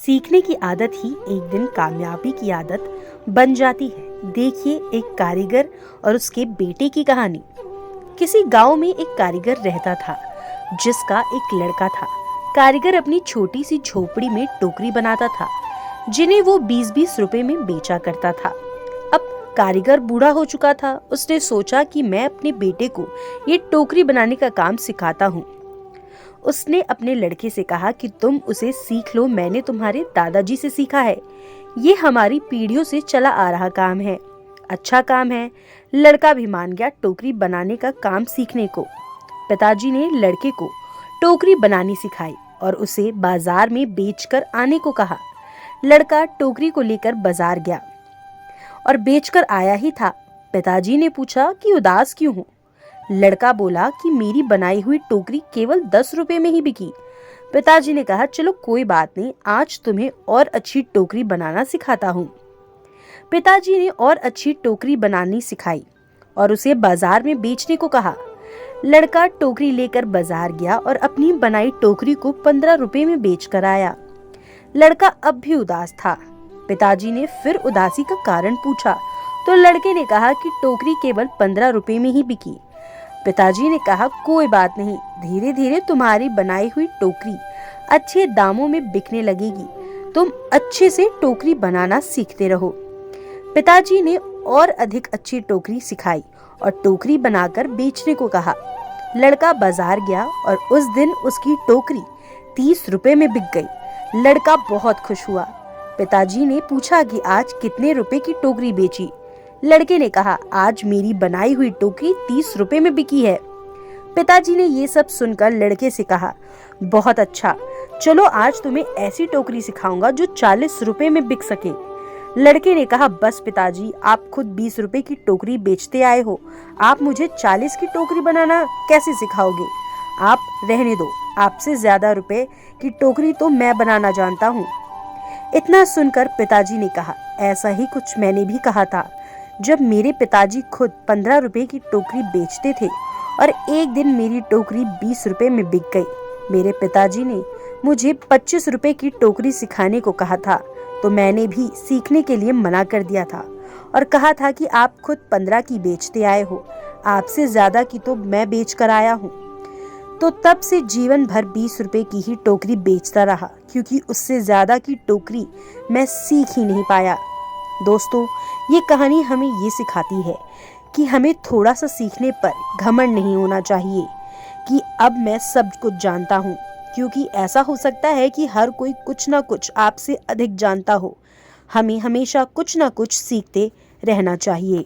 सीखने की आदत ही एक दिन कामयाबी की आदत बन जाती है। देखिए एक कारीगर और उसके बेटे की कहानी। किसी गांव में एक कारीगर रहता था जिसका एक लड़का था। कारीगर अपनी छोटी सी झोपड़ी में टोकरी बनाता था जिन्हें वो 20-20 रुपए में बेचा करता था। अब कारीगर बूढ़ा हो चुका था। उसने सोचा कि मैं अपने बेटे को ये टोकरी बनाने का काम सिखाता हूँ। उसने अपने लड़के से कहा कि तुम उसे सीख लो, मैंने तुम्हारे दादाजी से सीखा है। ये हमारी पीढ़ियों से चला आ रहा काम है, अच्छा काम है। लड़का भी मान गया टोकरी बनाने का काम सीखने को। पिताजी ने लड़के को टोकरी बनानी सिखाई और उसे बाजार में बेचकर आने को कहा। लड़का टोकरी को लेकर बाजार गया और बेचकर आया ही था। पिताजी ने पूछा कि उदास क्यों हो? लड़का बोला कि मेरी बनाई हुई टोकरी केवल 10 रुपए में ही बिकी। पिताजी ने कहा चलो कोई बात नहीं, आज तुम्हें और अच्छी टोकरी बनाना सिखाता हूँ। पिताजी ने और अच्छी टोकरी बनानी सिखाई और उसे बाजार में बेचने को कहा। लड़का टोकरी लेकर बाजार गया और अपनी बनाई टोकरी को 15 रुपए में बेच कर आया। लड़का अब भी उदास था। पिताजी ने फिर उदासी का कारण पूछा तो लड़के ने कहा कि टोकरी केवल 15 रुपए में ही बिकी। पिताजी ने कहा कोई बात नहीं, धीरे धीरे तुम्हारी बनाई हुई टोकरी अच्छे दामों में बिकने लगेगी, तुम अच्छे से टोकरी बनाना सीखते रहो। पिताजी ने और अधिक अच्छी टोकरी सिखाई और टोकरी बनाकर बेचने को कहा। लड़का बाजार गया और उस दिन उसकी टोकरी 30 रुपए में बिक गई। लड़का बहुत खुश हुआ। पिताजी ने पूछा कि आज कितने रुपए की टोकरी बेची? लड़के ने कहा आज मेरी बनाई हुई टोकरी 30 रुपए में बिकी है। पिताजी ने ये सब सुनकर लड़के से कहा बहुत अच्छा, चलो आज तुम्हें ऐसी टोकरी सिखाऊंगा जो 40 रुपए में बिक सके। लड़के ने कहा बस पिताजी, आप खुद 20 रुपए की टोकरी बेचते आए हो, आप मुझे 40 की टोकरी बनाना कैसे सिखाओगे? आप रहने दो, आपसे ज्यादा रुपए की टोकरी तो मैं बनाना जानता हूँ। इतना सुनकर पिताजी ने कहा ऐसा ही कुछ मैंने भी कहा था जब मेरे पिताजी खुद 15 रुपए की टोकरी बेचते थे और एक दिन मेरी टोकरी 20 रुपए में बिक गई। मेरे पिताजी ने मुझे 25 रुपए की टोकरी सिखाने को कहा था तो मैंने भी सीखने के लिए मना कर दिया था और कहा था कि आप खुद 15 की बेचते आए हो, आपसे ज्यादा की तो मैं बेच कर आया हूँ। तो तब से जीवन भर 20 रुपए की ही टोकरी बेचता रहा क्योंकि उससे ज्यादा की टोकरी मैं सीख ही नहीं पाया। दोस्तों, ये कहानी हमें ये सिखाती है कि हमें थोड़ा सा सीखने पर घमंड नहीं होना चाहिए कि अब मैं सब कुछ जानता हूँ, क्योंकि ऐसा हो सकता है कि हर कोई कुछ ना कुछ आपसे अधिक जानता हो। हमें हमेशा कुछ ना कुछ सीखते रहना चाहिए।